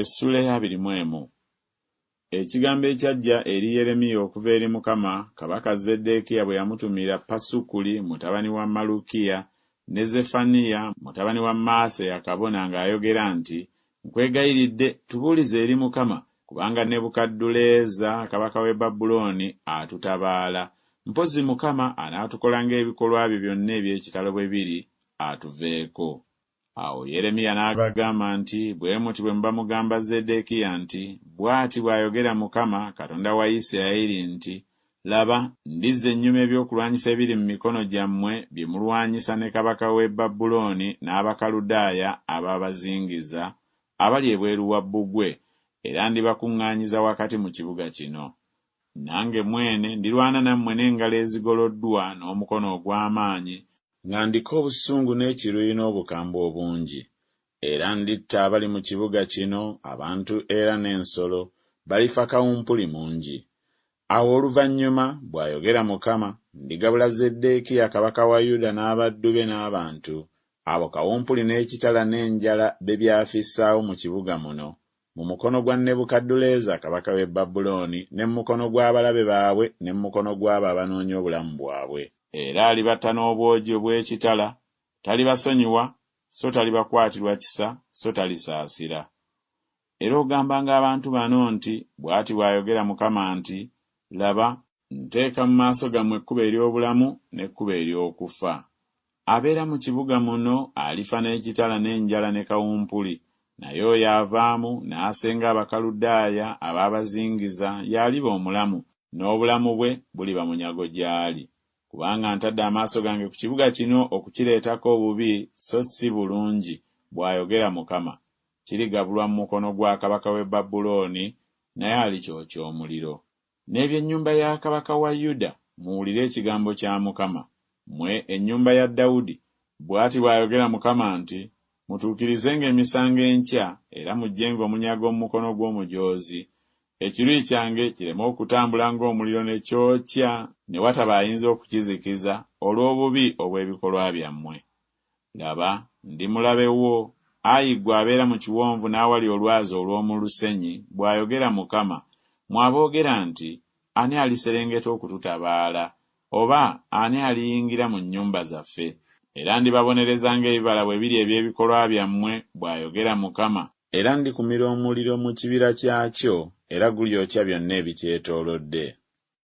Essula 21. Ekigambo ekyajja eri Yeremiya okuva eri Mukama kabaka Zeddekiya bwe yamutumira Pasukuli mutabani wa Malukiya ne Zefaniya mutabani wa Maaseya kabona ng'ayogera nti, nkwegayiridde tubuulize eri Mukama, kubanga Nebukadduleeza kabaka w'e Babulooni atutabaala. Mpozzi Mukama anaatukola ng'ebikolwa bye byonna eby'ekitalo bwe biri, atuveeko. Awo Yeremiya n'abagamba nti, bwe muti bwe muba mugamba Zeddekiya nti, bw'ati bw'ayogera Mukama Katonda wa Isirayiri nti, laba, ndizza ennyuma ebyokulwanyisa ebiri mu mikono gyammwe bye mulwanyisa ne kabaka w'e Babulooni n'Abakaludaaya ababazingiza abali ebweru wa bbugwe, era ndibakuŋŋaanyiza wakati mu kibuga kino. Nange mwene ndirwana nammwe n'engalo ezigoloddwa n'omukono ogw'amaanyi, nga ndiko obusungu n'ekiruyi n'obukambwe obungi. Era nditta abali mu kibuga kino, abantu era n'ensolo, balifa kawumpuli mungi. Awo oluvannyuma, bw'ayogera Mukama, ndigabula Zeddekiya kabaka wa Yuda n'abaddu be n'abantu, abo kawumpuli n'ekitala n'enjala bye byafissaawo mu kibuga muno, mu mukono gwa Nebukadduleeza kabaka w'e Babulooni, ne mu mukono gw'abalabe baabwe, ne mu mukono gw'abo abanoonya obulamu bwabwe. Era alibatta n'obwogi obw'ekitala, talibasonyiwa, so talibakwatirwa kisa, so talisaasira. Era ogambanga abantu bano nti, bw'ati bw'ayogera Mukama nti, laba, nteeka mu maaso gammwe ekkubo ery'obulamu n'ekkubo ery'okufa. Abeera mu kibuga muno alifa n'ekitala n'enjala ne kawumpuli, naye oyo avaamu n'asenga Abakaludaaya abaabazingiza y'aliba omulamu, n'obulamu bwe buliba munyago gy'ali. Kubanga ntadde amaaso gange ku kibuga kino okukireetako obubi, so si bulungi, bw'ayogera Mukama. Kirigabulwa mu mukono gwa kabaka w'e Babulooni, naye alikyokya omuliro. N'eby'ennyumba ya kabaka wa Yuda, muwulire ekigambo kya Mukama. Mmwe ennyumba ya Dawudi, bw'ati bw'ayogera Mukama nti, mutuukirizenga emisango enkya, era mugyenga omunyago mu mukono gw'omujoozi. Ekiruyi kyange kireme okutambula ng'omuliro ne kyokya, ne wataba ayinza okukizikiza olw'obubi obw'ebikolwa byammwe. Laba, ndi mulabe wo, ayi ggwe abeera mu kiwonvu n'awali olwazi olw'omu lusenyi, bw'ayogera Mukama. Mwaboogera nti, ani aliserengeta okututabaala, oba ani aliyingira mu nnyumba zaffe? Era ndibabonereza ng'ebibala bwe biri eby'ebikolwa byammwe, bw'ayogera Mukama. Era ndikumira omuliro mu kibira kyakyo, era gulyokya byonna ebikyetoolodde.